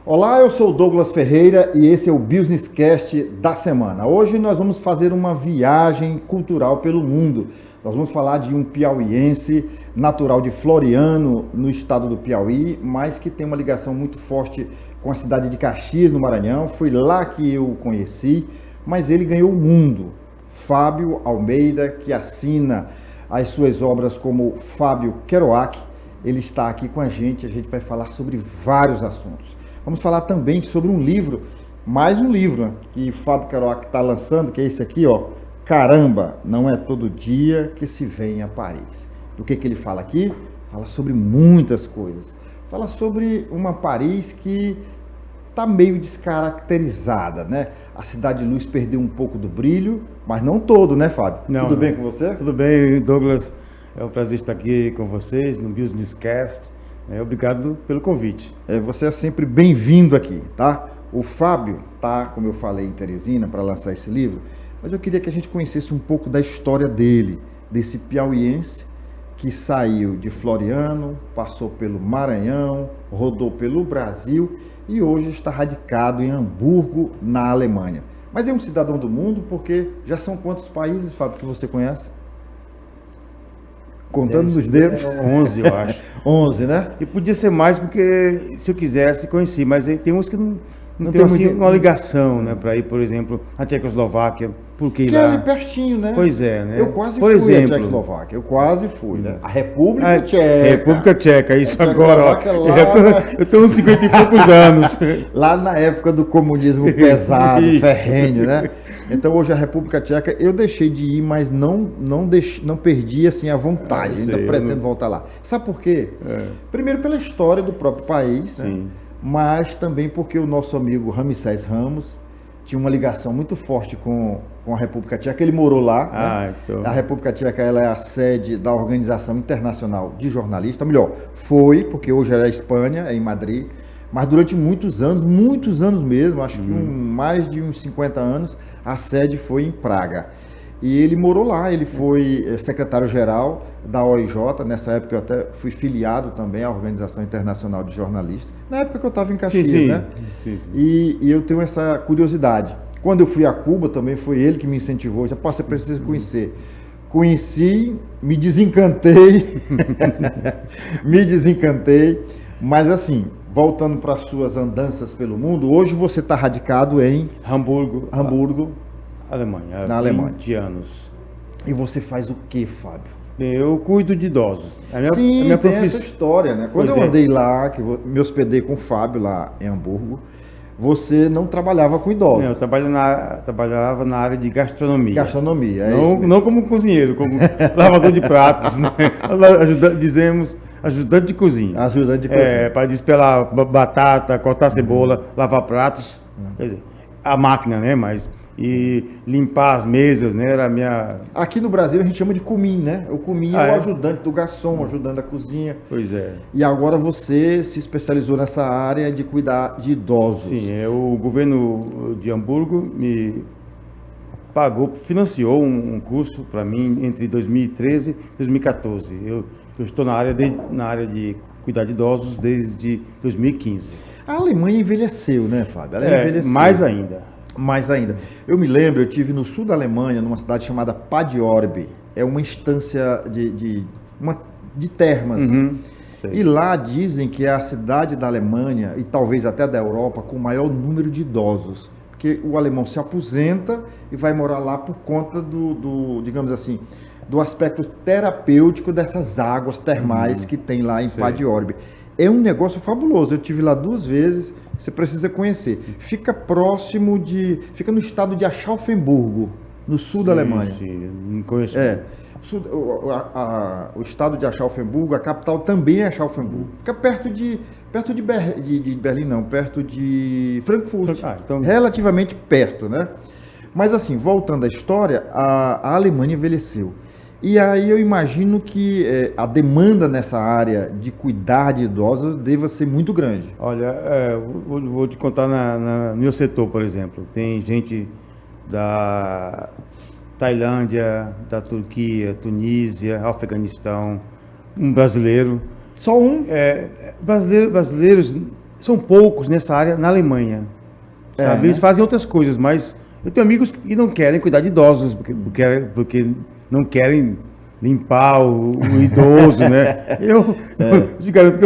Olá, eu sou o Douglas Ferreira e esse é o Business Cast da semana. Hoje nós vamos fazer uma viagem cultural pelo mundo. Nós vamos falar de um piauiense natural de Floriano, no estado do Piauí, mas que tem uma ligação muito forte com a cidade de Caxias, no Maranhão. Foi lá que eu o conheci, mas ele ganhou o mundo. Fábio Almeida, que assina as suas obras como Fábio Kerouac, ele está aqui com a gente vai falar sobre vários assuntos. Vamos falar também sobre um livro, mais um livro que Fábio Kerouac está lançando, que é esse aqui, ó. Caramba, não é todo dia que se vem a Paris. Do que ele fala aqui? Fala sobre muitas coisas. Fala sobre uma Paris que está meio descaracterizada, né? A Cidade de Luz perdeu um pouco do brilho, mas não todo, né, Fábio? Tudo bem com você? Tudo bem, Douglas. É um prazer estar aqui com vocês no Business Cast. Obrigado pelo convite. Você é sempre bem-vindo aqui, tá? O Fábio tá, como eu falei, em Teresina para lançar esse livro, mas eu queria que a gente conhecesse um pouco da história dele, desse piauiense que saiu de Floriano, passou pelo Maranhão, rodou pelo Brasil e hoje está radicado em Hamburgo, na Alemanha. Mas é um cidadão do mundo porque já são quantos países, Fábio, que você conhece? Contando nos dedos. 11, eu acho. 11, né? E podia ser mais porque, se eu quisesse, conheci. Mas tem uns que não tem assim, uma ligação, né? Para ir, por exemplo, à Tchecoslováquia. Porque que lá... é ali pertinho, né? Pois é, né? Eu quase fui à Tchecoslováquia. Eu quase fui, né? A República Tcheca. República Tcheca, isso agora, ó. Lá, eu tenho uns 50 e poucos anos. Lá na época do comunismo pesado, ferrenho, né? Então hoje a República Tcheca eu deixei de ir, mas não perdi assim a vontade. Ainda pretendo voltar lá. Sabe por quê? Primeiro pela história do próprio país, né? Mas também porque o nosso amigo Ramsés Ramos tinha uma ligação muito forte com a República Tcheca. Ele morou lá. Então... A República Tcheca ela é a sede da Organização Internacional de Jornalistas. Melhor, foi, porque hoje é a Espanha, é em Madrid. Mas durante muitos anos mesmo, acho que mais de uns 50 anos, a sede foi em Praga. E ele morou lá, ele foi secretário-geral da OIJ, nessa época eu até fui filiado também à Organização Internacional de Jornalistas, na época que eu estava em Caxias, né? Sim. E eu tenho essa curiosidade. Quando eu fui a Cuba também foi ele que me incentivou, já você precisa conhecer. Conheci, me desencantei, mas assim... Voltando para as suas andanças pelo mundo, hoje você está radicado em Hamburgo, Alemanha. Na Alemanha. 20 anos. E você faz o que, Fábio? Eu cuido de idosos. A minha tem essa história, né? Quando eu andei lá, que me hospedei com o Fábio lá em Hamburgo, você não trabalhava com idosos. Não, eu trabalhava na área de gastronomia. Gastronomia, não como cozinheiro, como lavador de pratos, né? Dizemos... Ajudante de cozinha. Ajudante de cozinha. Para despelar batata, cortar cebola, lavar pratos. Quer dizer, a máquina, né? E limpar as mesas, né? Era a minha... Aqui no Brasil a gente chama de cumim, né? O cumim é o ajudante do garçom, o ajudante da cozinha. Pois é. E agora você se especializou nessa área de cuidar de idosos. Sim, o governo de Hamburgo me financiou um curso para mim entre 2013 e 2014. Eu estou na área de cuidar de idosos desde 2015. A Alemanha envelheceu, né, Fábio? Ela envelheceu. Mais ainda. Mais ainda. Eu me lembro, eu estive no sul da Alemanha, numa cidade chamada Padiorbe. É uma instância de termas. E lá dizem que é a cidade da Alemanha, e talvez até da Europa, com o maior número de idosos. Porque o alemão se aposenta e vai morar lá por conta digamos assim, do aspecto terapêutico dessas águas termais que tem lá em Padiorbe. É um negócio fabuloso. Eu estive lá 2 vezes, você precisa conhecer. Fica no estado de Aschaffenburgo, no sul da Alemanha. Sim, não conheço. O estado de Aschaffenburgo, a capital também é Aschaffenburgo. Fica perto de Berlim, não, perto de Frankfurt. Então... Relativamente perto, né? Mas assim, voltando à história, a Alemanha envelheceu. E aí eu imagino que a demanda nessa área de cuidar de idosos deva ser muito grande. Olha, vou te contar no meu setor, por exemplo. Tem gente da Tailândia, da Turquia, Tunísia, Afeganistão, um brasileiro. Só um? Brasileiros são poucos nessa área na Alemanha. Sabe? Eles fazem outras coisas, mas eu tenho amigos que não querem cuidar de idosos, porque não querem limpar o idoso, né? Eu te garanto que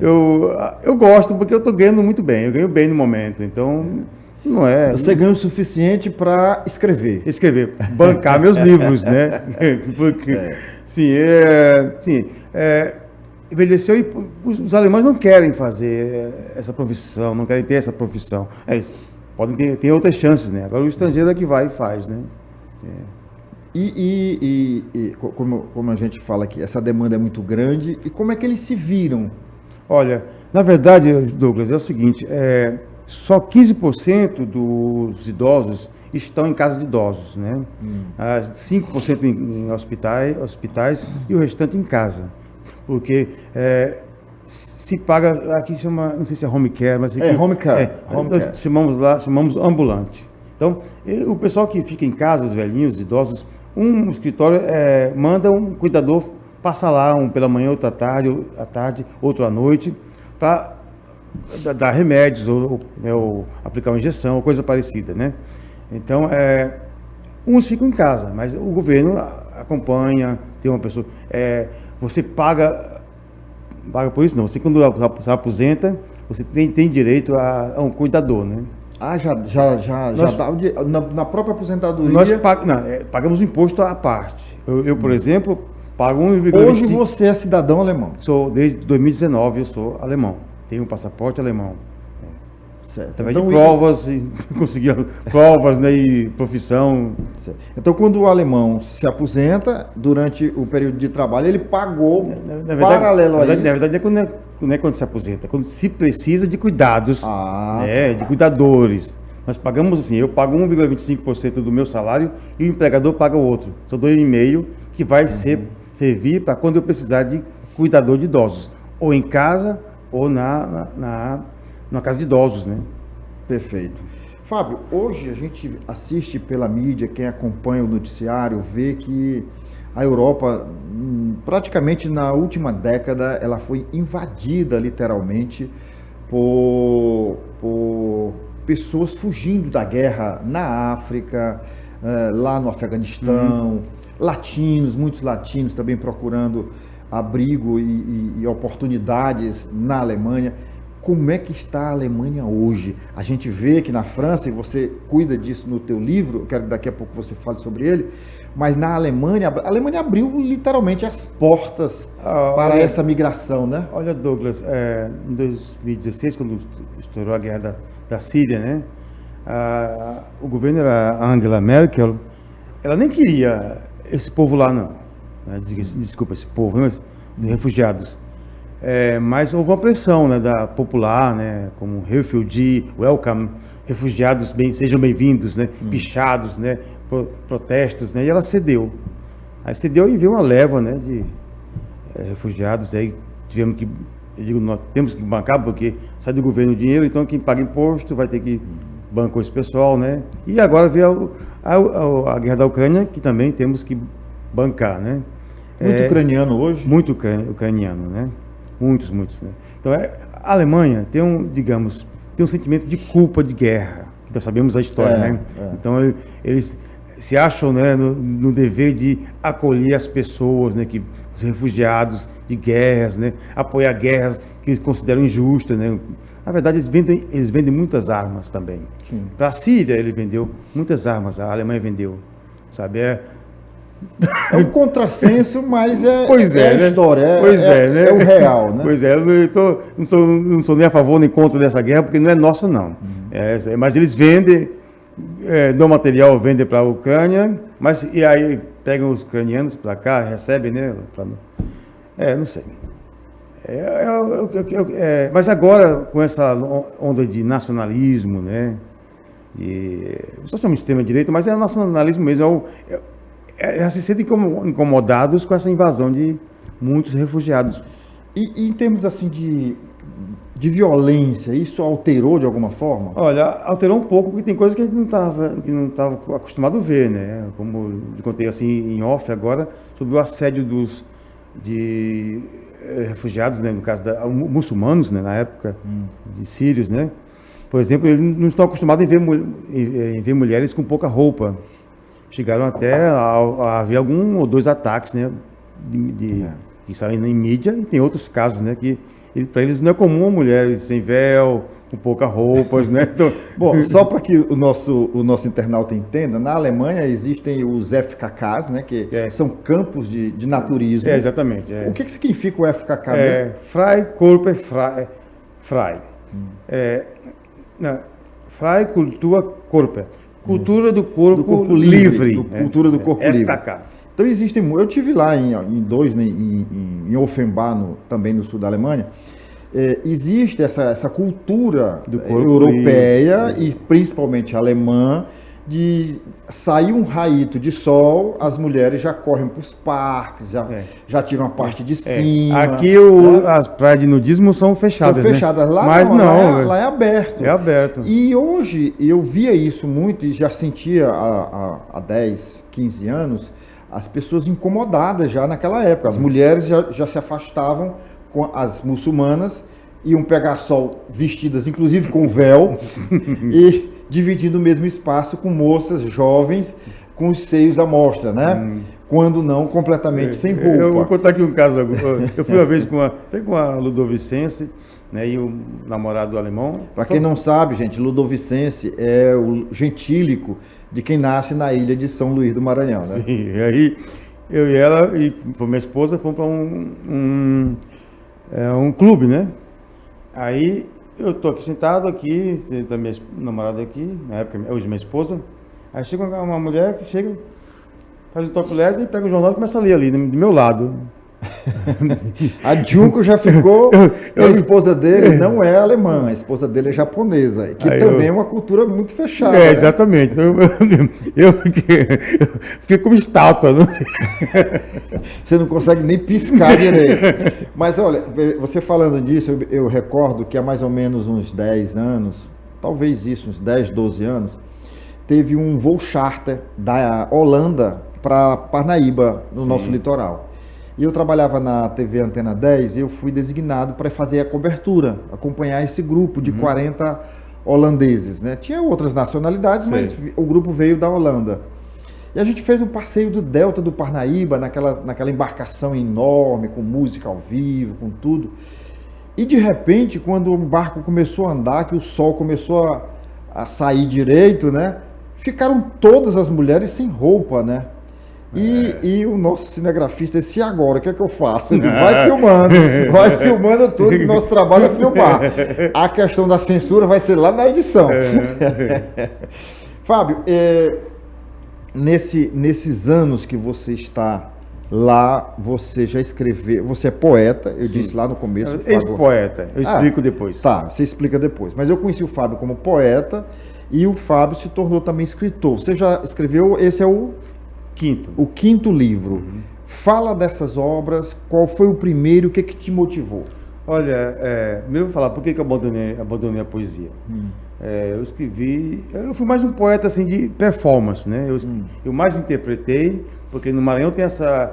eu gosto, porque eu estou ganhando muito bem, eu ganho bem no momento, então não é... Você ganha o suficiente para escrever. Bancar meus livros, né? Porque, envelheceu e os alemães não querem fazer essa profissão, não querem ter essa profissão. Eles podem ter outras chances, né? Agora o estrangeiro é que vai e faz, né? Como a gente fala aqui, essa demanda é muito grande, e como é que eles se viram? Olha, na verdade, Douglas, é o seguinte, só 15% dos idosos estão em casa de idosos, né? 5% em hospitais e o restante em casa. Porque se paga, aqui chama, não sei se é home care, mas... home care. Nós chamamos ambulante. Então, o pessoal que fica em casa, os velhinhos, os idosos, um escritório manda um cuidador passar lá, um pela manhã, outro à tarde, outro à noite, para dar remédios ou aplicar uma injeção, ou coisa parecida, né? Então, uns ficam em casa, mas o governo acompanha, tem uma pessoa... você paga por isso não, você quando se aposenta, você tem direito a um cuidador, né? Na própria aposentadoria... Nós pagamos o imposto à parte. Eu, por exemplo, pago 1,25... Hoje você é cidadão alemão? Desde 2019 eu sou alemão. Tenho um passaporte alemão. Certo. Através de provas, conseguia provas, né, e profissão. Certo. Então, quando o alemão se aposenta, durante o período de trabalho, ele pagou paralelo a isso. Na verdade, não é quando se aposenta, é quando se precisa de cuidados, de cuidadores. Nós pagamos assim, eu pago 1,25% do meu salário e o empregador paga o outro. São 2,5% que vai servir para quando eu precisar de cuidador de idosos. Ou em casa, ou na casa de idosos, né? Perfeito. Fábio, hoje a gente assiste pela mídia, quem acompanha o noticiário, vê que a Europa, praticamente na última década, ela foi invadida literalmente por pessoas fugindo da guerra na África, lá no Afeganistão, muitos latinos também procurando abrigo e oportunidades na Alemanha. Como é que está a Alemanha hoje? A gente vê que na França, e você cuida disso no teu livro, eu quero que daqui a pouco você fale sobre ele, mas na Alemanha, a Alemanha abriu literalmente as portas para essa migração, né? Olha, Douglas, em 2016, quando estourou a guerra da Síria, né? O governo era a Angela Merkel, ela nem queria esse povo lá, não. Né? Desculpa, esse povo, mas de refugiados. Mas houve uma pressão, né, da popular, né, como refugee, welcome, refugiados, sejam bem-vindos, né, pichados, né, protestos, né, e ela cedeu. Aí cedeu e veio uma leva, né, de refugiados, aí tivemos que, nós temos que bancar, porque sai do governo o dinheiro, então quem paga imposto vai ter que bancar esse pessoal, né, e agora veio a guerra da Ucrânia, que também temos que bancar, né. Muito ucraniano hoje? Muito ucraniano, né. Muitos, né? Então, a Alemanha tem um sentimento de culpa de guerra, que nós sabemos a história, né? Então, eles se acham, né, no dever de acolher as pessoas, né, os refugiados de guerras, né, apoiar guerras que eles consideram injustas, né? Na verdade, eles vendem muitas armas também. Para a Síria, ele vendeu muitas armas, a Alemanha vendeu, sabe? É um contrassenso, mas é a né? história, né? É o real, né? Pois é, eu não sou nem a favor nem contra dessa guerra, porque não é nossa, não. Mas eles vendem, do material vendem para a Ucrânia, e aí pegam os ucranianos para cá, recebem, né? Não sei. Mas agora, com essa onda de nacionalismo, né? Só chama de extrema-direita, mas é nacionalismo mesmo, se sentem incomodados com essa invasão de muitos refugiados. E em termos assim de violência, isso alterou de alguma forma? Olha, alterou um pouco, porque tem coisas que a gente não estava acostumado a ver, né? Como eu contei assim em off agora, sobre o assédio de refugiados, né, no caso muçulmanos, né, na época, de sírios, né? Por exemplo, eles não estão acostumados em ver mulheres com pouca roupa. Chegaram até a haver 1 ou 2 ataques, né, que saem em mídia, e tem outros casos, né, que para eles não é comum mulheres sem véu, com pouca roupas, né? Então... Bom, só para que o nosso internauta entenda, na Alemanha existem os FKKs, né, que são campos de naturismo. Exatamente. O que significa o FKK mesmo? Freikörper frei. Frei Kultur Körper. Cultura do corpo livre. Cultura do corpo livre. FKK. Então existem, eu tive lá em Offenbach, também no sul da Alemanha. Existe essa cultura europeia e principalmente alemã de sair um raíto de sol, as mulheres já correm para os parques, já tiram a parte de cima. Aqui as praias de nudismo são fechadas. São fechadas, né? Lá mas não. Lá é aberto. É aberto. E hoje eu via isso muito e já sentia há 10, 15 anos as pessoas incomodadas já naquela época. As mulheres já se afastavam com as muçulmanas, iam pegar sol vestidas, inclusive com véu, e dividindo o mesmo espaço com moças jovens com os seios à mostra, né? Quando não completamente sem roupa. Eu vou contar aqui um caso. Eu fui uma vez com a ludovicense, né, e o namorado alemão. Para quem não sabe, gente, ludovicense é o gentílico de quem nasce na ilha de São Luís do Maranhão, né? Sim, e aí eu e ela e minha esposa fomos para um clube, né? Aí eu tô aqui sentado aqui, da minha namorada aqui, na época, hoje minha esposa. Aí chega uma mulher que chega, faz o topless e pega o jornal e começa a ler ali, do meu lado. A Junko já ficou, a esposa dele não é alemã, a esposa dele é japonesa, que também é uma cultura muito fechada. Né? Exatamente. Então, eu fiquei como estátua. Não sei. Você não consegue nem piscar direito. Mas olha, você falando disso, eu recordo que há mais ou menos uns 10 anos, talvez isso, uns 10, 12 anos, teve um voo charter da Holanda para Parnaíba, no nosso litoral. E eu trabalhava na TV Antena 10 e eu fui designado para fazer a cobertura, acompanhar esse grupo de 40 holandeses, né? Tinha outras nacionalidades, mas o grupo veio da Holanda. E a gente fez um passeio do Delta do Parnaíba, naquela embarcação enorme, com música ao vivo, com tudo. E de repente, quando o barco começou a andar, que o sol começou a sair direito, né? Ficaram todas as mulheres sem roupa, né? E o nosso cinegrafista disse, e agora, o que é que eu faço? Ele vai filmando tudo, que nosso trabalho é filmar. A questão da censura vai ser lá na edição. Fábio, nesses anos que você está lá, você já escreveu, você é poeta, eu disse lá no começo. Ex-poeta, eu explico depois. Tá, você explica depois. Mas eu conheci o Fábio como poeta e o Fábio se tornou também escritor. Você já escreveu, esse é o quinto livro. Fala dessas obras, qual foi o primeiro, o que te motivou? Olha, primeiro eu vou falar por que eu abandonei a poesia. Eu fui mais um poeta assim, de performance, né? Eu mais interpretei, porque no Maranhão tem essa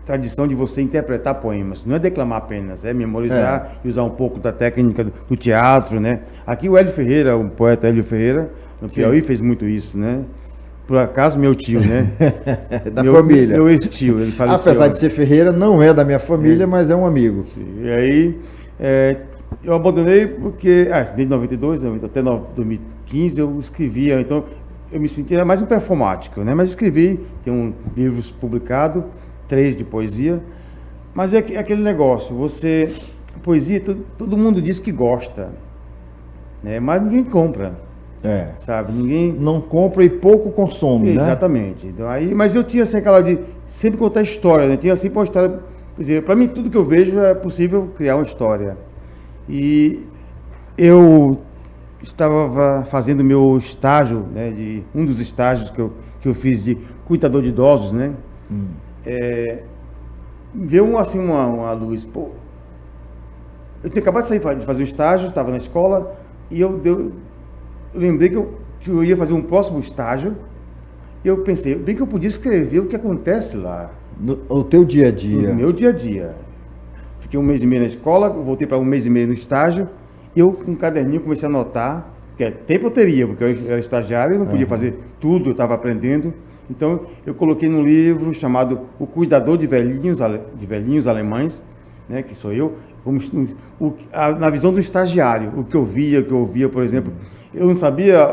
tradição de você interpretar poemas, não é declamar apenas, é memorizar e usar um pouco da técnica do teatro, né? Aqui o Hélio Ferreira, o poeta Hélio Ferreira, no Piauí, fez muito isso, né? Por acaso, meu tio, né? Família. Meu ex-tio, ele faleceu. Apesar de ser Ferreira, não é da minha família, mas é um amigo. Sim. E aí, eu abandonei porque, desde 92, até 2015, eu escrevia, então eu me sentia mais um performático, né? Mas escrevi, tem livros publicados, 3 de poesia, mas é aquele negócio, poesia, todo mundo diz que gosta, né? Mas ninguém compra. Sabe, ninguém não compra e pouco consome, né? Exatamente. Então, mas eu tinha assim, aquela de sempre contar história, né? Tinha sempre uma história, quer dizer, para mim tudo que eu vejo é possível criar uma história. E eu estava fazendo meu estágio, né, um dos estágios que eu fiz de cuidador de idosos, né? Veio uma luz, pô. Eu tinha acabado de fazer o estágio, estava na escola e eu lembrei que eu ia fazer um próximo estágio e eu pensei, bem que eu podia escrever o que acontece lá. O teu dia a dia. No meu dia a dia. Fiquei 1 mês e meio na escola, voltei para 1 mês e meio no estágio, e eu com um caderninho comecei a anotar, que tempo eu teria, porque eu era estagiário, eu não podia fazer tudo, eu estava aprendendo. Então, eu coloquei num livro chamado O Cuidador de Velhinhos Alemães, né, que sou eu, na visão do estagiário, o que eu via, por exemplo. Eu não sabia,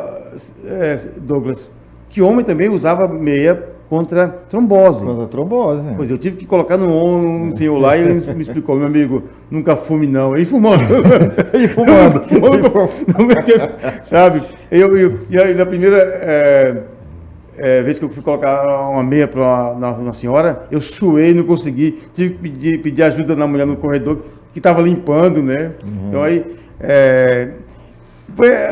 Douglas, que homem também usava meia contra trombose. Contra trombose. Pois eu tive que colocar no senhor lá e ele me explicou, meu amigo, nunca fume não. E fumando. E fumando. Sabe? E aí, na primeira vez que eu fui colocar uma meia para uma senhora, eu suei, não consegui. Tive que pedir ajuda na mulher no corredor que estava limpando, né? Então aí...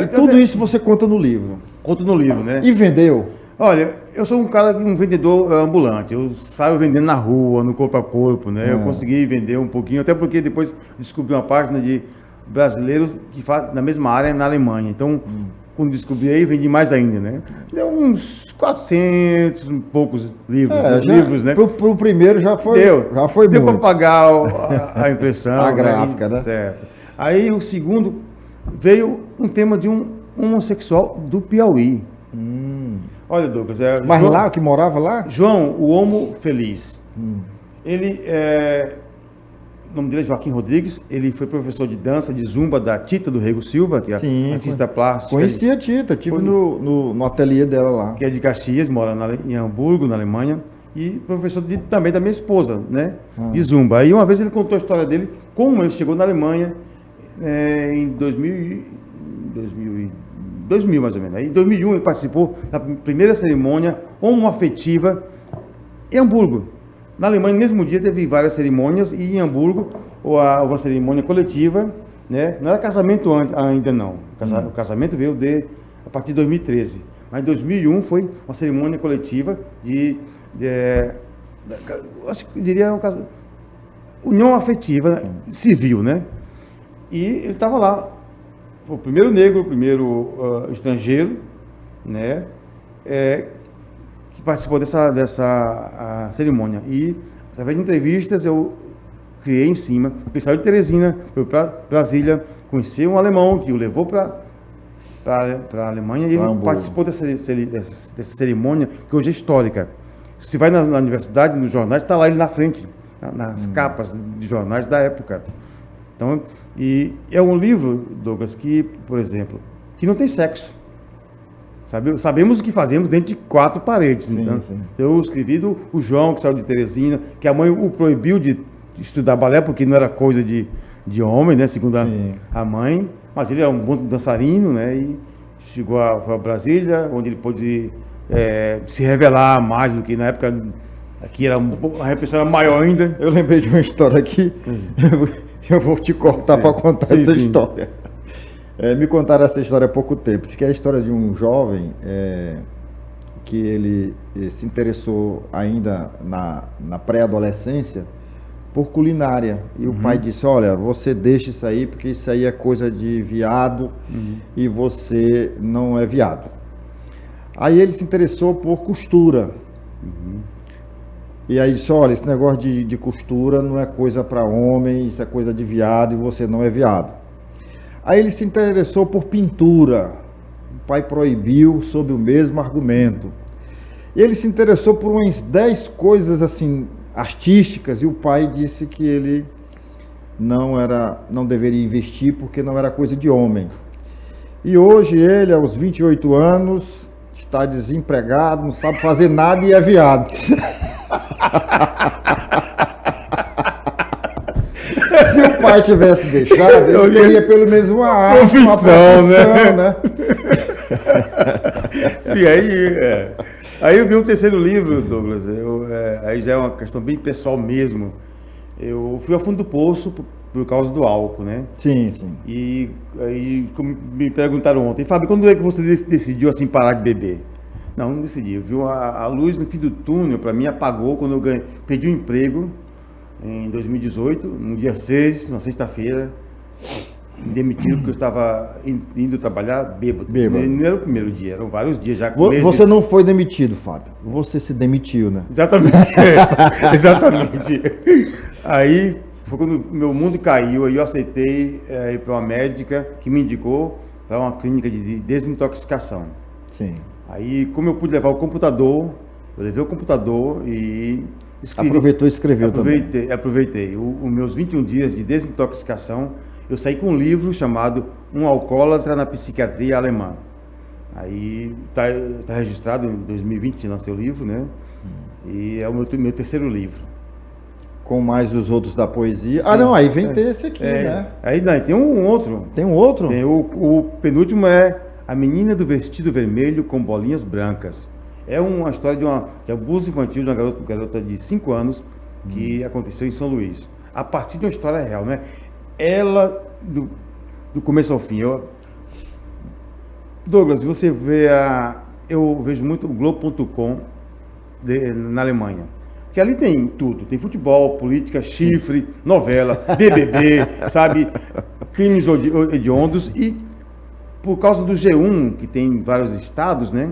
e tudo isso você conta no livro? Conto no livro, né? E vendeu? Olha, eu sou um vendedor ambulante, eu saio vendendo na rua, no corpo a corpo, né? Eu consegui vender um pouquinho, até porque depois descobri uma página de brasileiros que fazem na mesma área na Alemanha. Então, quando descobri aí, vendi mais ainda, né? Deu uns 400 e poucos livros, né? Pro primeiro já foi Deu muito. para pagar a impressão. A gráfica, né? Certo. Aí o segundo veio um tema de um homossexual do Piauí. Olha, Douglas, Mas João, lá, que morava lá? João, o Homo Feliz. Ele, o nome dele é Joaquim Rodrigues, ele foi professor de dança, de zumba da Tita do Rego Silva, que é artista plástica. Conheci a Tita, tive no ateliê dela lá. Que é de Caxias, mora em Hamburgo, na Alemanha, e professor também da minha esposa, né, de zumba. Aí uma vez ele contou a história dele, como ele chegou na Alemanha em 2000 mais ou menos. Aí, em 2001 ele participou da primeira cerimônia homoafetiva em Hamburgo. Na Alemanha, no mesmo dia, teve várias cerimônias e em Hamburgo, uma cerimônia coletiva, né? Não era casamento ainda não. O casamento veio a partir de 2013. Mas em 2001 foi uma cerimônia coletiva acho que eu diria união afetiva civil, né? E ele estava lá. Foi o primeiro negro, o primeiro estrangeiro, né, que participou dessa cerimônia. E, através de entrevistas, eu criei em cima. O pessoal de Teresina foi para Brasília, conheceu um alemão que o levou para a Alemanha e ele participou dessa cerimônia, que hoje é histórica. Se vai na universidade, nos jornais, está lá ele na frente, nas capas de jornais da época. Então, e é um livro, Douglas, que, por exemplo, que não tem sexo. Sabemos o que fazemos dentro de 4 paredes. Sim, então, sim. eu escrevi o João, que saiu de Teresina, que a mãe o proibiu de estudar balé, porque não era coisa de homem, né, segundo a mãe. Mas ele é um bom dançarino, né, e chegou a Brasília, onde ele pôde se revelar mais do que na época. Aqui a repressão era maior ainda. Eu lembrei de uma história aqui. Eu vou te cortar para contar essa história. Me contaram essa história há pouco tempo. Diz que é a história de um jovem que ele se interessou ainda na pré-adolescência por culinária. E o pai disse, olha, você deixa isso aí, porque isso aí é coisa de viado e você não é viado. Aí ele se interessou por costura. E aí disse, olha, esse negócio de costura não é coisa para homem, isso é coisa de viado e você não é viado. Aí ele se interessou por pintura. O pai proibiu sob o mesmo argumento. E ele se interessou por umas 10 coisas assim artísticas e o pai disse que ele não deveria investir porque não era coisa de homem. E hoje ele, aos 28 anos, está desempregado, não sabe fazer nada e é viado. Se o pai tivesse deixado, ele teria pelo menos uma arte, uma profissão, né? Sim, aí eu vi o terceiro livro, Douglas, aí já é uma questão bem pessoal mesmo. Eu fui ao fundo do poço por causa do álcool, né? Sim, sim. E aí, como me perguntaram ontem, Fábio, quando é que você decidiu assim parar de beber? Não decidi. Viu a luz no fim do túnel, para mim, apagou quando eu perdi o emprego em 2018, no dia 6, na sexta-feira. me demitiram porque eu estava indo trabalhar bêbado. Bêbado. Não era o primeiro dia, eram vários dias já. Você não foi demitido, Fábio. Você se demitiu, né? Exatamente. Exatamente. Aí foi quando meu mundo caiu, aí eu aceitei ir para uma médica que me indicou para uma clínica de desintoxicação. Sim. Aí, como eu pude levar o computador, eu levei o computador e escrevi. Aproveitou e escreveu também. Aproveitei. Os meus 21 dias de desintoxicação, eu saí com um livro chamado Um Alcoólatra na Psiquiatria Alemã. Aí está registrado em 2020, lancei o livro, né? E é o meu terceiro livro. Com mais os outros da poesia. Sim. Ah, não, aí vem ter esse aqui, né? Aí não, tem um outro. Tem um outro? Tem o penúltimo é A Menina do Vestido Vermelho com Bolinhas Brancas. É uma história de abuso infantil de uma garota de 5 anos que aconteceu em São Luís. A partir de uma história real, né? Ela, do começo ao fim. Douglas, você vê eu vejo muito o Globo.com na Alemanha. Que ali tem tudo, tem futebol, política, chifre, novela, BBB, sabe, crimes hediondos e por causa do G1, que tem em vários estados, né,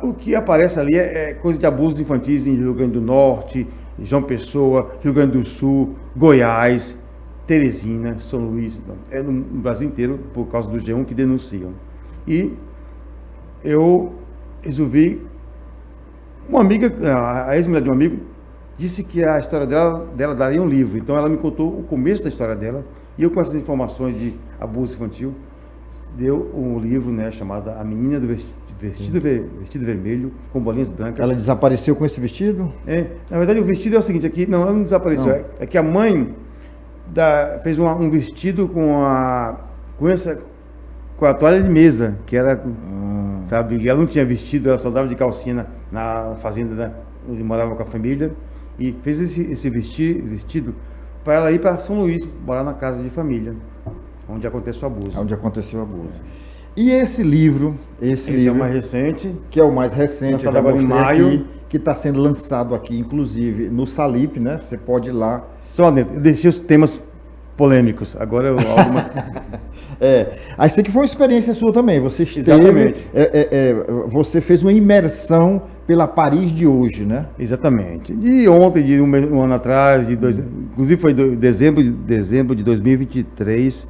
o que aparece ali é coisa de abusos infantis em Rio Grande do Norte, João Pessoa, Rio Grande do Sul, Goiás, Teresina, São Luís, é no Brasil inteiro por causa do G1 que denunciam. E eu resolvi. Uma amiga, a ex-mulher de um amigo, disse que a história dela daria um livro. Então ela me contou o começo da história dela e eu com essas informações de abuso infantil, deu um livro, né, chamado A Menina do Vestido Vermelho com Bolinhas Brancas. Ela desapareceu com esse vestido? Na verdade o vestido é o seguinte, aqui ela não desapareceu, não. É que a mãe fez um vestido com a toalha de mesa, que era... Sabe, ela não tinha vestido, ela só dava de calcinha na fazenda, né, onde morava com a família, e fez esse vestido para ela ir para São Luís, morar na casa de família, onde aconteceu o abuso. Onde aconteceu o abuso. E esse livro, esse é o mais recente, que é o mais recente, lançado agora em maio, aqui, que está sendo lançado aqui, inclusive no Salip, né? Você pode ir lá. Só dentro, eu deixei os temas polêmicos. Agora eu Aí isso aqui foi uma experiência sua também. Você esteve, exatamente. Você fez uma imersão pela Paris de hoje, né? Exatamente. De ontem, de um ano atrás, inclusive foi dezembro de 2023,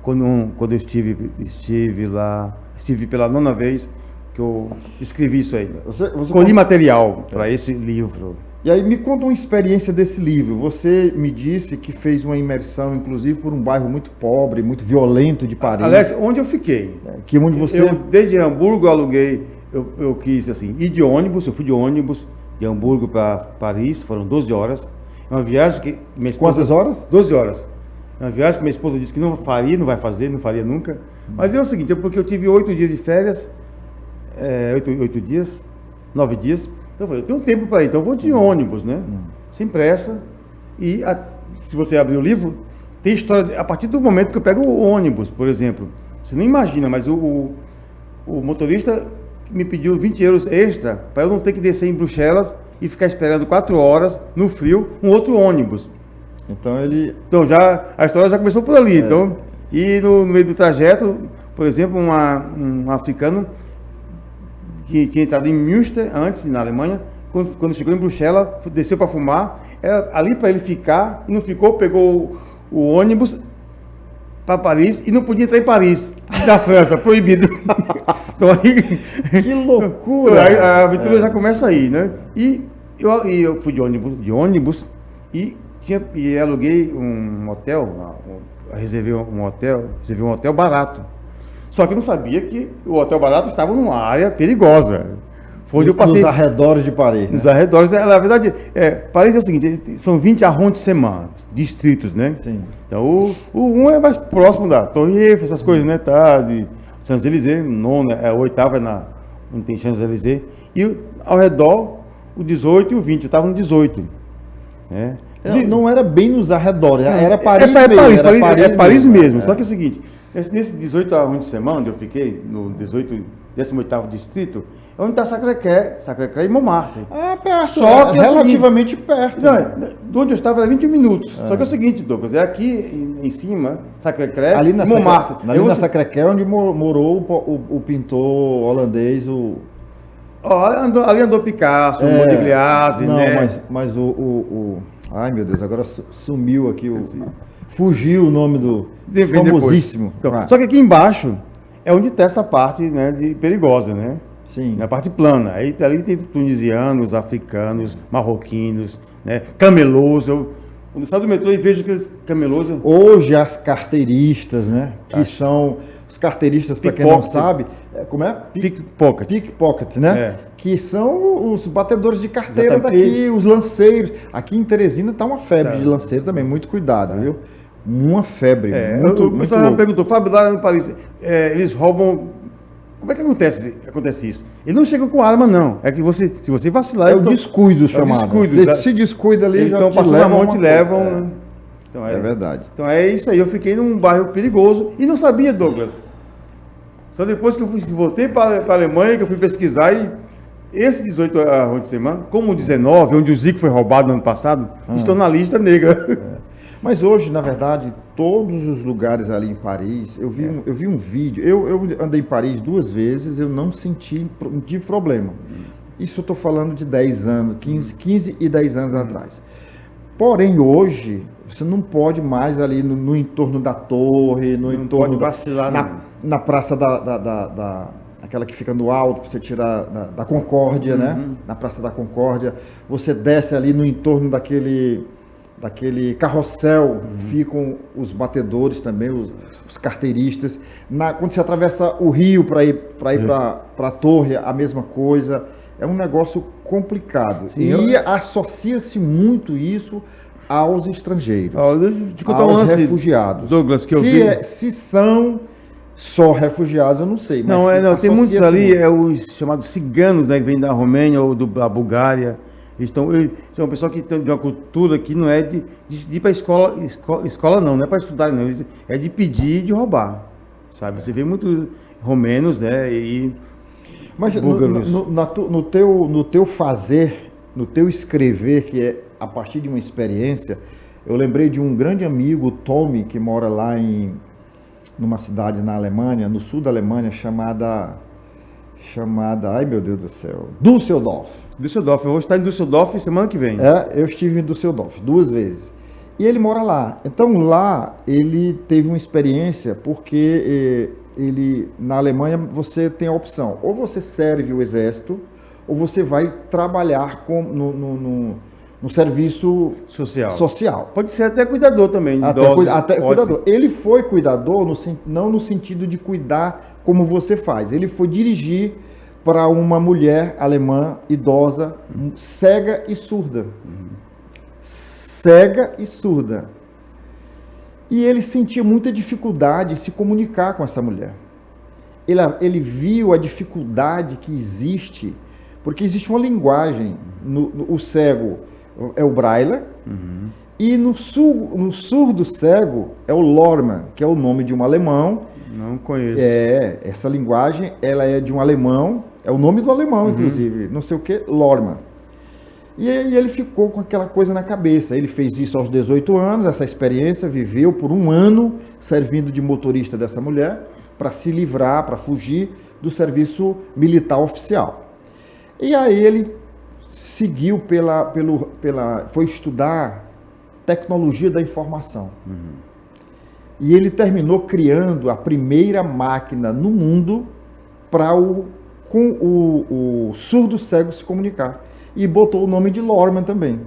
quando eu estive lá, estive pela 9ª vez que eu escrevi isso aí. Colhi material para esse livro. E aí me conta uma experiência desse livro. Você me disse que fez uma imersão, inclusive, por um bairro muito pobre, muito violento de Paris. Aliás, onde eu fiquei? Onde você... Eu, desde Hamburgo, eu aluguei, eu quis, assim, ir de ônibus, eu fui de ônibus de Hamburgo para Paris, foram 12 horas. É uma viagem que minha esposa... Quantas horas? 12 horas. É uma viagem que minha esposa disse que não vai fazer, não faria nunca. Mas é o seguinte, porque eu tive 8 dias de férias, 8 dias, 9 dias... Então eu falei, eu tenho tempo para ir, então eu vou de ônibus, né? Sem pressa. E se você abrir o livro, tem história, a partir do momento que eu pego o ônibus, por exemplo. Você nem imagina, mas o motorista me pediu 20 euros extra para eu não ter que descer em Bruxelas e ficar esperando 4 horas no frio um outro ônibus. Então já a história já começou por ali. Então, e no meio do trajeto, por exemplo, um africano que tinha entrado em Münster antes, na Alemanha, quando chegou em Bruxelas, desceu para fumar, era ali para ele ficar, e não ficou, pegou o ônibus para Paris e não podia entrar em Paris, da França, proibido. Então, aí, que loucura! Então, aí, a aventura já começa aí, né? E eu fui de ônibus e aluguei um hotel, reservei um hotel barato. Só que eu não sabia que o hotel barato estava numa área perigosa. Foi onde eu passei. Nos arredores de Paris, né? Nos arredores. Na verdade, Paris é o seguinte, são 20 arrondissements, distritos, né? Sim. Então, um é mais próximo da Torre Eiffel, essas coisas, né? Tá, de Champs-Élysées, o 8º é onde tem Champs-Élysées. E ao redor, o 18 e o 20, eu estava no 18. Né? Não era bem nos arredores, era Paris mesmo. Paris mesmo. É. Só que é o seguinte, nesse 18 de semana, onde eu fiquei, no 18º distrito, é onde está Sacré-Cœur e Montmartre. Perto, só que relativamente perto. Não, de onde eu estava era 20 minutos. Só que é o seguinte, Douglas, é aqui em cima, Sacré-Cœur e Montmartre. Ali na Sacré-Cœur, onde morou o pintor holandês, ali andou Picasso, Modigliani, né? Mas ai, meu Deus, agora sumiu aqui fugiu o nome do famosíssimo. Então, só que aqui embaixo é onde está essa parte, né, perigosa, né? Sim. Na parte plana. Aí ali tem tunisianos, africanos, marroquinos, né? Camelôs. Quando eu saio do metrô e vejo aqueles camelôs. Hoje as carteiristas, né? Que são os carteiristas, para quem não sabe, como é? Pickpocket, né? Que são os batedores de carteira daqui, os lanceiros. Aqui em Teresina está uma febre de lanceiro também, muito cuidado, viu? Uma febre. O pessoal me perguntou, Fábio, lá em Paris, eles roubam. Como é que acontece isso? Eles não chegam com arma, não. É que se você vacilar... o descuido chamado. Você se descuida ali, eles estão passando a mão e te levam. Né? Então, é verdade. Então é isso aí. Eu fiquei num bairro perigoso e não sabia, Douglas. Só depois que eu voltei para a Alemanha, que eu fui pesquisar e esse 18 de semana, como o 19, onde o Zico foi roubado no ano passado, estão na lista negra. Mas hoje, na verdade, todos os lugares ali em Paris, eu vi um vídeo, eu andei em Paris 2 vezes, eu não tive problema. Isso eu estou falando de 10 anos, 15 e 10 anos atrás. Porém, hoje, você não pode mais ali no entorno da torre, no não entorno... pode vacilar, na praça aquela que fica no alto, para você tirar da Concórdia, né? Na Praça da Concórdia, você desce ali no entorno daquele carrossel, ficam os batedores também, os carteiristas. Quando você atravessa o rio para ir para a torre, a mesma coisa. É um negócio complicado. Sim, e associa-se muito isso aos estrangeiros, aos refugiados. Douglas, que se são só refugiados, eu não sei. Mas não, tem muitos ali, os chamados ciganos, né, que vêm da Romênia ou da Bulgária. Eles são pessoas que têm de uma cultura que não é de ir para escola não é para estudar, não. É de pedir e de roubar, sabe? Você vê muitos romenos, né? Mas no teu fazer, no teu escrever, que é a partir de uma experiência, eu lembrei de um grande amigo, o Tommy, que mora lá numa cidade na Alemanha, no sul da Alemanha, chamada, ai meu Deus do céu, Düsseldorf. Düsseldorf, eu vou estar em Düsseldorf semana que vem. Eu estive em Düsseldorf 2 vezes. E ele mora lá. Então lá ele teve uma experiência porque na Alemanha você tem a opção, ou você serve o exército, ou você vai trabalhar no serviço social. Pode ser até cuidador também. Até cuidador. Ele foi cuidador, não no sentido de cuidar como você faz. Ele foi dirigir para uma mulher alemã idosa, cega e surda. Cega e surda. E ele sentia muita dificuldade de se comunicar com essa mulher. Ele viu a dificuldade que existe, porque existe uma linguagem. O cego é o Braille, e no surdo cego é o Lormann, que é o nome de um alemão. Não conheço. Essa linguagem, ela é de um alemão, é o nome do alemão, inclusive, não sei o que, Lormann. E aí ele ficou com aquela coisa na cabeça. Ele fez isso aos 18 anos, essa experiência, viveu por 1 ano servindo de motorista dessa mulher para se livrar, para fugir do serviço militar oficial. E aí ele seguiu foi estudar tecnologia da informação. E ele terminou criando a primeira máquina no mundo para com o surdo cego se comunicar. E botou o nome de Lormann também.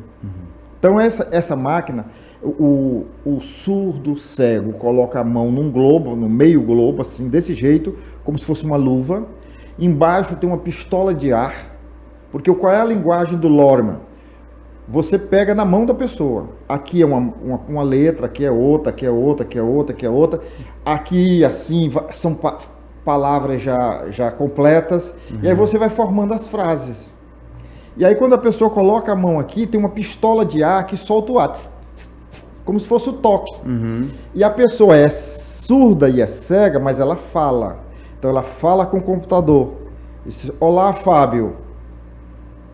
Então essa máquina, o surdo cego coloca a mão num globo, no meio globo, assim, desse jeito, como se fosse uma luva. Embaixo tem uma pistola de ar, porque qual é a linguagem do Lormann? Você pega na mão da pessoa. Aqui é uma letra, aqui é outra, aqui é outra, aqui é outra, aqui é outra. Aqui, assim, são palavras já completas. E aí você vai formando as frases. E aí quando a pessoa coloca a mão aqui, tem uma pistola de ar que solta o ar, tss, tss, tss, como se fosse o toque. E a pessoa é surda e é cega, mas ela fala. Então ela fala com o computador. Diz, olá, Fábio.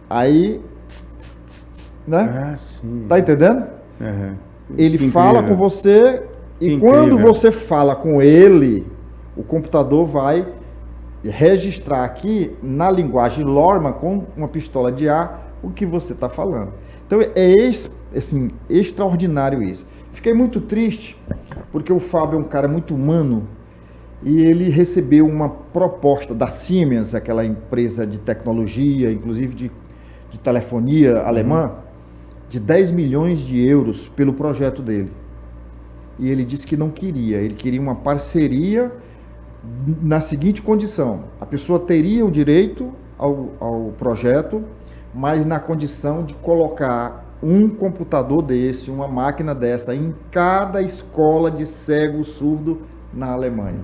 Aí, tss, tss, tss, tss, né? Ah, sim. Tá entendendo? Uhum. Ele Que fala incrível. com você e Incrível. quando você fala com ele, o computador vai registrar aqui na linguagem Lorman com uma pistola de ar o que você está falando. Então assim, extraordinário isso. Fiquei muito triste porque o Fábio é um cara muito humano e ele recebeu uma proposta da Siemens, aquela empresa de tecnologia, inclusive de telefonia alemã, de 10 milhões de euros pelo projeto dele. E ele disse que não queria, ele queria uma parceria na seguinte condição: a pessoa teria o direito ao projeto, mas na condição de colocar um computador desse, uma máquina dessa, em cada escola de cego surdo na Alemanha.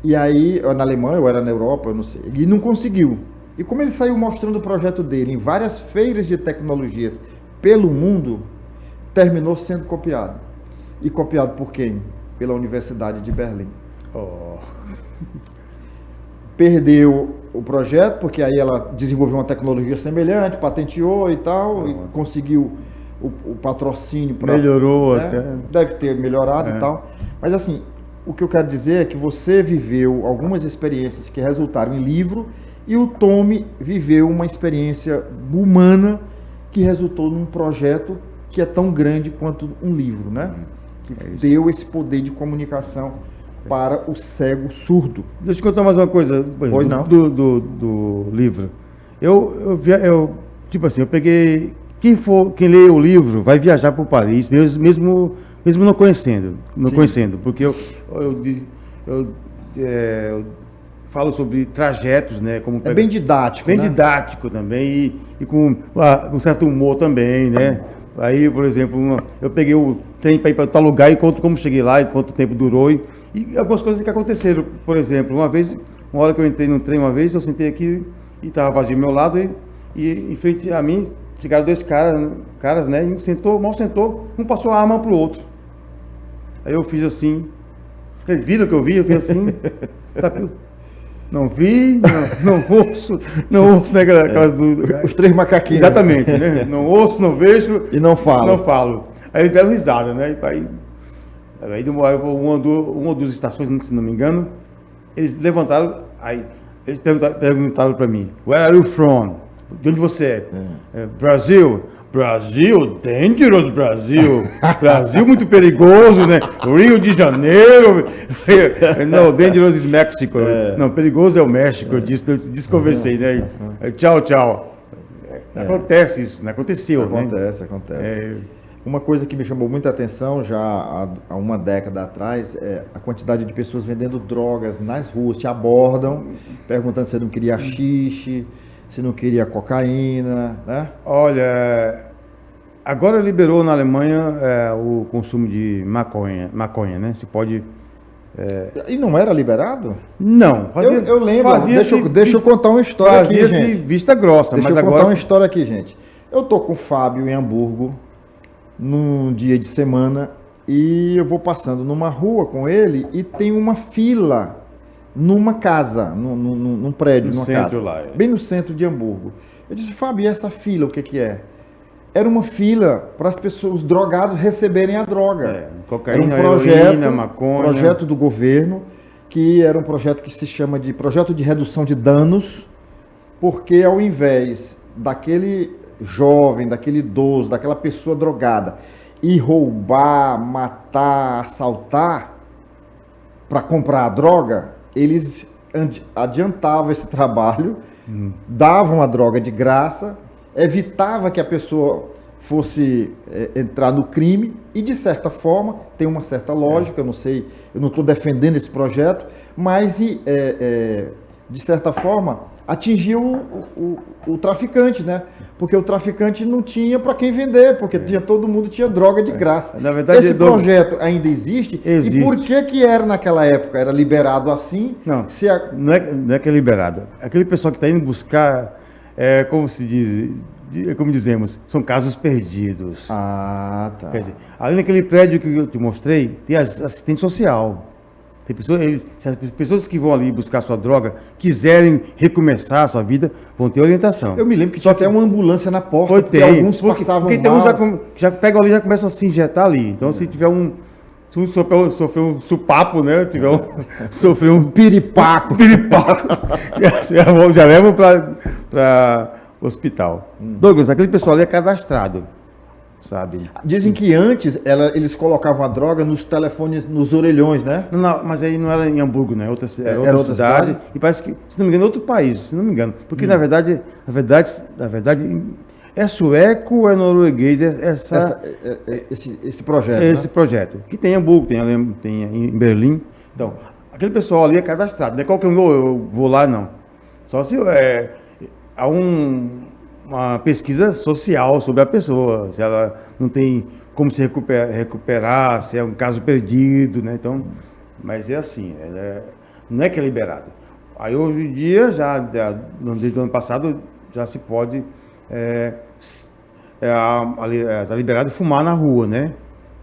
E aí, na Alemanha, ou era na Europa, eu não sei, e não conseguiu. E como ele saiu mostrando o projeto dele em várias feiras de tecnologias pelo mundo, terminou sendo copiado. E copiado por quem? Pela Universidade de Berlim. Oh. Perdeu o projeto, porque aí ela desenvolveu uma tecnologia semelhante, patenteou e tal, e conseguiu o patrocínio. Melhorou né? até. Deve ter melhorado e tal. Mas assim, o que eu quero dizer é que você viveu algumas experiências que resultaram em livro e o Tommy viveu uma experiência humana que resultou num projeto que é tão grande quanto um livro, né? Que deu esse poder de comunicação para o cego surdo. Deixa eu contar mais uma coisa. Pois não. Do livro. Eu tipo assim, eu peguei. Quem lê o livro vai viajar para o Paris, mesmo não conhecendo. Porque eu falo sobre trajetos, né? Como É bem didático, bem né? didático também e com um certo humor também, né? Aí, por exemplo, eu peguei o trem para ir para tal lugar e conto como cheguei lá e quanto tempo durou e algumas coisas que aconteceram. Por exemplo, uma hora que eu entrei no trem uma vez, eu sentei aqui e estava vazio ao meu lado e em frente a mim chegaram dois caras, né? E mal sentou, um passou a arma pro outro. Aí eu fiz assim, eles viram que eu vi, eu fiz assim, não vi, não ouço, né? Aquelas Os três macaquinhos. Exatamente, né? Não ouço, não vejo. E não falo. Não falo. Aí eles deram risada, né? Aí uma ou duas estações, se não me engano, eles levantaram, aí eles perguntaram para mim, where are you from? De onde você é? Brasil. Brasil, dangerous Brasil. Brasil muito perigoso, né? Rio de Janeiro. Não, dangerous is Mexico. Não, perigoso é o México. Eu desconversei, né? Tchau, tchau. Acontece isso, né? Aconteceu, Acontece. né? Uma coisa que me chamou muita atenção já há uma década atrás é a quantidade de pessoas vendendo drogas nas ruas, te abordam, perguntando se você não queria haxixe, se não queria cocaína, né? Olha, agora liberou na Alemanha o consumo de maconha, né? Se pode... E não era liberado? Não. Eu lembro, deixa eu contar uma história aqui, gente. Fazia-se vista grossa, Deixa mas eu contar agora... uma história aqui, gente. Eu tô com o Fábio em Hamburgo, num dia de semana, e eu vou passando numa rua com ele e tem uma fila numa casa, num prédio, numa casa, lá, bem no centro de Hamburgo. Eu disse, Fábio, e essa fila, o que é? Era uma fila para as pessoas, os drogados receberem a droga. Cocaína, era um projeto, heroína, maconha. projeto do governo, que era um projeto que se chama de projeto de redução de danos, porque ao invés daquele jovem, daquele idoso, daquela pessoa drogada, ir roubar, matar, assaltar para comprar a droga, eles adiantavam esse trabalho, davam a droga de graça, evitava que a pessoa fosse entrar no crime e, de certa forma, tem uma certa lógica, eu não sei, eu não estou defendendo esse projeto, mas, de certa forma, atingiu o traficante, né? Porque o traficante não tinha para quem vender, porque todo mundo tinha droga de graça. Na verdade, esse projeto ainda existe? E por que era naquela época? Era liberado assim? Não, não é que é liberado. Aquele pessoal que está indo buscar como se diz, como dizemos, são casos perdidos. Ah, tá. Quer dizer, além daquele prédio que eu te mostrei, tem assistente social. Tem pessoas, se as pessoas que vão ali buscar sua droga quiserem recomeçar a sua vida, vão ter orientação. Eu me lembro que tinha até uma ambulância na porta, Foi, porque alguns passavam porque mal. tem uns já pegam ali e já começam a se injetar ali. Então, se tiver se um sofrer um supapo, né? Sofrer um piripaco, já levam para o hospital. Douglas, aquele pessoal ali é cadastrado, sabe? Dizem que antes eles colocavam a droga nos telefones, nos orelhões, né? Não, mas aí não era em Hamburgo, né? Era outra outra cidade. E parece que, se não me engano, é outro país, se não me engano. Porque, na verdade, é sueco ou é norueguês esse projeto. Esse projeto. Que tem em Hamburgo, tem em Berlim. Então, aquele pessoal ali é cadastrado. Não é qualquer um, eu vou lá, não. Só se há uma pesquisa social sobre a pessoa, se ela não tem como se recuperar, se é um caso perdido, né? Então, mas é assim, não é que é liberado. Aí hoje em dia, desde o ano passado, já se pode, tá liberado fumar na rua, né?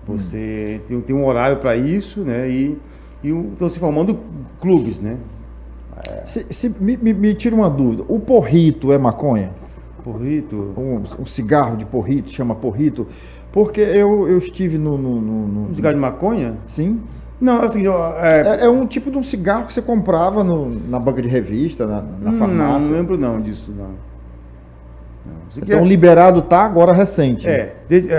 Você tem um horário para isso, né? E estão se formando clubes, né? Me tira uma dúvida, o porrito é maconha? Porrito? Um cigarro de porrito, chama porrito, porque eu estive no... Um cigarro de maconha? Sim. Não, assim... É um tipo de um cigarro que você comprava na banca de revista, na farmácia. Não lembro não disso, não. Então liberado tá agora recente. Desde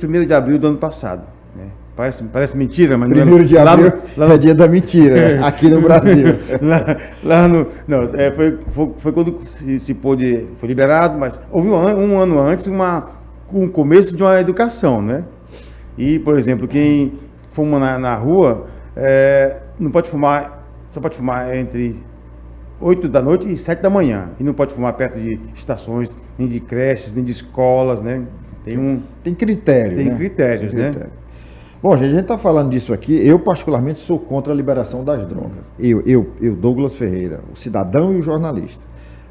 1º de abril do ano passado. Né? Parece mentira, mas 1º de abril é dia da mentira, aqui no Brasil. Foi quando se pôde, foi liberado, mas houve um ano antes um começo de uma educação, né? E, por exemplo, quem fuma na rua, não pode fumar, só pode fumar entre 8 da noite e 7 da manhã. E não pode fumar perto de estações, nem de creches, nem de escolas, né? Tem critério, Tem critérios, né? Bom, gente, a gente está falando disso aqui. Eu, particularmente, sou contra a liberação das drogas. Eu, Douglas Ferreira, o cidadão e o jornalista.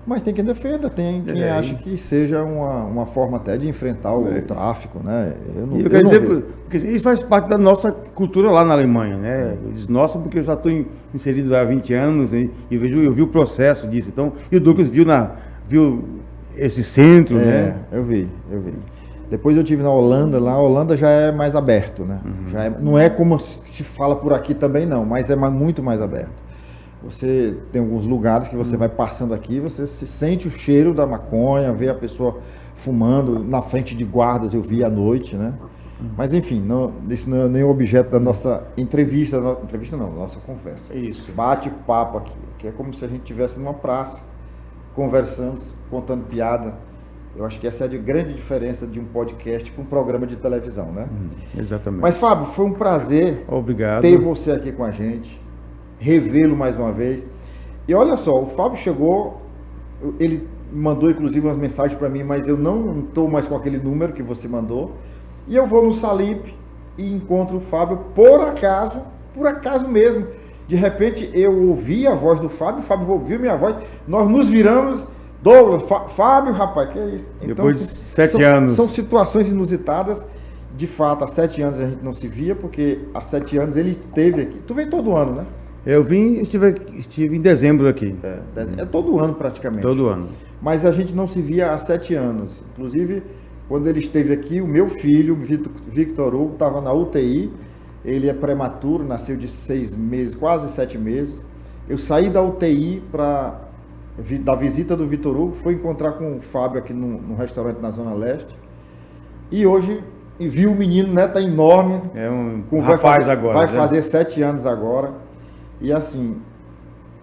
Mas tem quem defenda, tem quem acha que seja uma forma até de enfrentar o tráfico, né? Eu quero dizer, porque isso faz parte da nossa cultura lá na Alemanha, né? Eu digo nossa, porque eu já estou inserido há 20 anos e eu vi o processo disso. Então, e o Douglas viu esse centro, né? Eu vi. Depois eu estive na Holanda, lá a Holanda já é mais aberto, né? Não é como se fala por aqui também não, mas é muito mais aberto. Você tem alguns lugares que você vai passando aqui, você se sente o cheiro da maconha, vê a pessoa fumando na frente de guardas, eu vi à noite, né? Mas enfim, isso não é nem o objeto da nossa entrevista não, da nossa conversa. Isso. Bate-papo aqui, que é como se a gente estivesse numa praça, conversando, contando piada. Eu acho que essa é a grande diferença de um podcast para um programa de televisão, né? Exatamente. Mas, Fábio, foi um prazer ter você aqui com a gente, revê-lo mais uma vez. E olha só, o Fábio chegou, ele mandou inclusive umas mensagens para mim, mas eu não estou mais com aquele número que você mandou. E eu vou no Salip e encontro o Fábio por acaso mesmo. De repente eu ouvi a voz do Fábio, o Fábio ouviu minha voz, nós nos viramos... Douglas, Fábio, rapaz, que é isso? Então, depois de 7 anos. São situações inusitadas. De fato, há 7 anos a gente não se via, porque há 7 anos ele esteve aqui. Tu vem todo ano, né? Eu estive em dezembro aqui. É todo ano praticamente. Todo ano. Mas a gente não se via há 7 anos. Inclusive, quando ele esteve aqui, o meu filho, Victor Hugo, estava na UTI. Ele é prematuro, nasceu de 6 meses, quase 7 meses. Eu saí da UTI da visita do Vitor Hugo, foi encontrar com o Fábio aqui num restaurante na Zona Leste. E hoje vi o menino, né? Tá enorme. É um rapaz agora. Vai fazer 7 anos agora. E assim,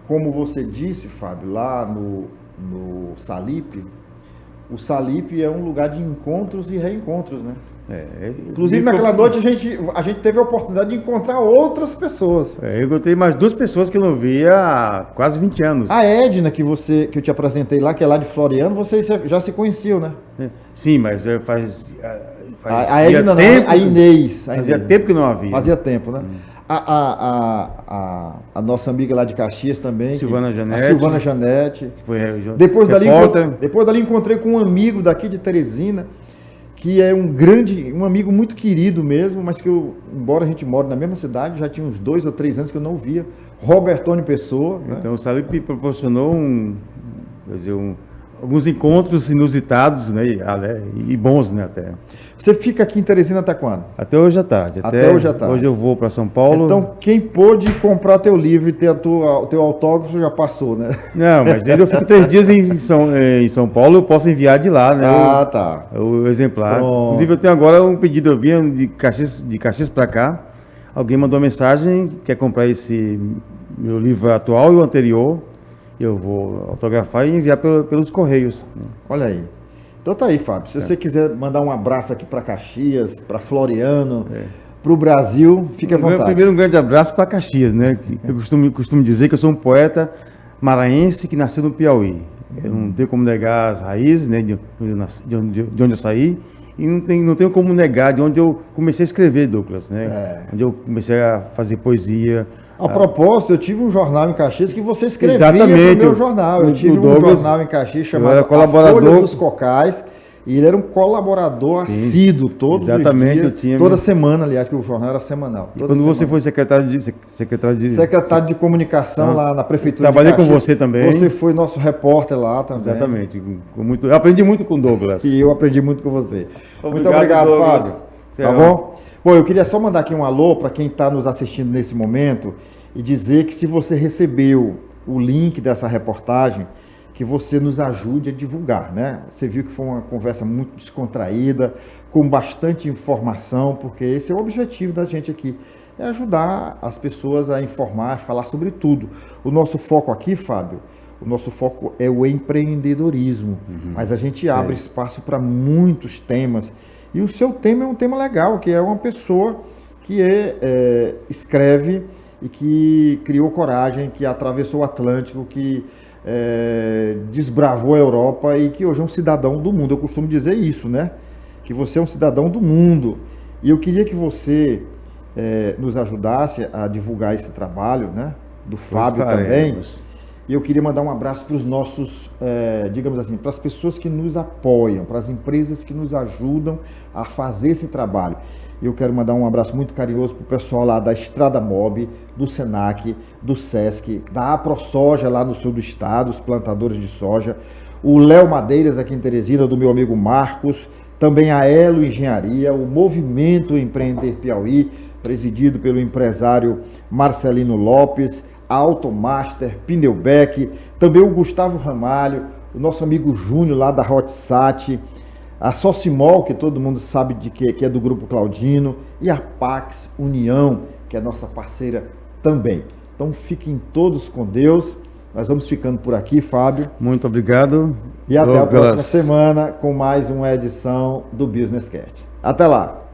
como você disse, Fábio, lá no Salip, o Salip é um lugar de encontros e reencontros, né? Inclusive naquela noite a gente teve a oportunidade de encontrar outras pessoas. Eu encontrei mais 2 pessoas que eu não via há quase 20 anos. A Edna, que eu te apresentei lá, que é lá de Floriano, vocês já se conheciam, né? Sim, mas fazia a Edna tempo, não, a Inês. Fazia tempo que não havia. Fazia tempo, né? A nossa amiga lá de Caxias também. Silvana Janete. A Silvana Janete. Foi depois dali encontrei com um amigo daqui de Teresina, que é um amigo muito querido mesmo, mas que embora a gente more na mesma cidade, já tinha uns 2 ou 3 anos que eu não via, Robertone Pessoa. Então, o Salip proporcionou alguns encontros inusitados, né, e bons, né, até. Você fica aqui em Teresina até quando? Até hoje à tarde. Até hoje à tarde. Hoje eu vou para São Paulo. Então, quem pôde comprar teu livro e ter o teu autógrafo já passou, né? Não, mas desde eu fico 3 dias em São Paulo, eu posso enviar de lá, né? Tá. O exemplar. Pronto. Inclusive, eu tenho agora um pedido, eu vinha de Caxias para cá, alguém mandou uma mensagem, quer comprar esse meu livro atual e o anterior, eu vou autografar e enviar pelos Correios. Olha aí. Então tá aí, Fábio. Se você quiser mandar um abraço aqui para Caxias, para Floriano, para o Brasil, fique à vontade. Primeiro, um grande abraço para Caxias, né? Eu costumo dizer que eu sou um poeta maranhense que nasceu no Piauí. Eu não tenho como negar as raízes, né, de onde eu saí, e não tenho como negar de onde eu comecei a escrever, Douglas, né? Onde eu comecei a fazer poesia. A propósito, eu tive um jornal em Caxias que você escrevia Exatamente, no meu jornal. Eu tive um jornal em Caxias chamado A Folha dos Cocais, e ele era um colaborador assíduo todos os dias, toda semana, aliás, que o jornal era semanal. E quando você foi secretário de comunicação lá na prefeitura trabalhei de Caxias, com você também. Você foi nosso repórter lá também. Exatamente. Eu aprendi muito com o Douglas. E eu aprendi muito com você. Muito obrigado, Douglas. Fábio. Tá bom? Bom, eu queria só mandar aqui um alô para quem está nos assistindo nesse momento e dizer que se você recebeu o link dessa reportagem, que você nos ajude a divulgar, né? Você viu que foi uma conversa muito descontraída, com bastante informação, porque esse é o objetivo da gente aqui, é ajudar as pessoas a informar, a falar sobre tudo. O nosso foco aqui, Fábio, o nosso foco é o empreendedorismo, mas a gente abre espaço para muitos temas, e o seu tema é um tema legal, que é uma pessoa que escreve e que criou coragem, que atravessou o Atlântico, que desbravou a Europa e que hoje é um cidadão do mundo. Eu costumo dizer isso, né? Que você é um cidadão do mundo. E eu queria que você nos ajudasse a divulgar esse trabalho, né? Do Fábio também. E eu queria mandar um abraço para os nossos, digamos assim, para as pessoas que nos apoiam, para as empresas que nos ajudam a fazer esse trabalho. Eu quero mandar um abraço muito carinhoso para o pessoal lá da Estrada Mob, do Senac, do Sesc, da AproSoja lá no sul do estado, os plantadores de soja, o Léo Madeiras aqui em Teresina, do meu amigo Marcos, também a Elo Engenharia, o Movimento Empreender Piauí, presidido pelo empresário Marcelino Lopes, a Automaster, Pneubeck, também o Gustavo Ramalho, o nosso amigo Júnior lá da Hotsat, a Socimol, que todo mundo sabe que é do Grupo Claudino, e a Pax União, que é nossa parceira também. Então fiquem todos com Deus. Nós vamos ficando por aqui, Fábio. Muito obrigado. E até a próxima semana com mais uma edição do Business Cast. Até lá!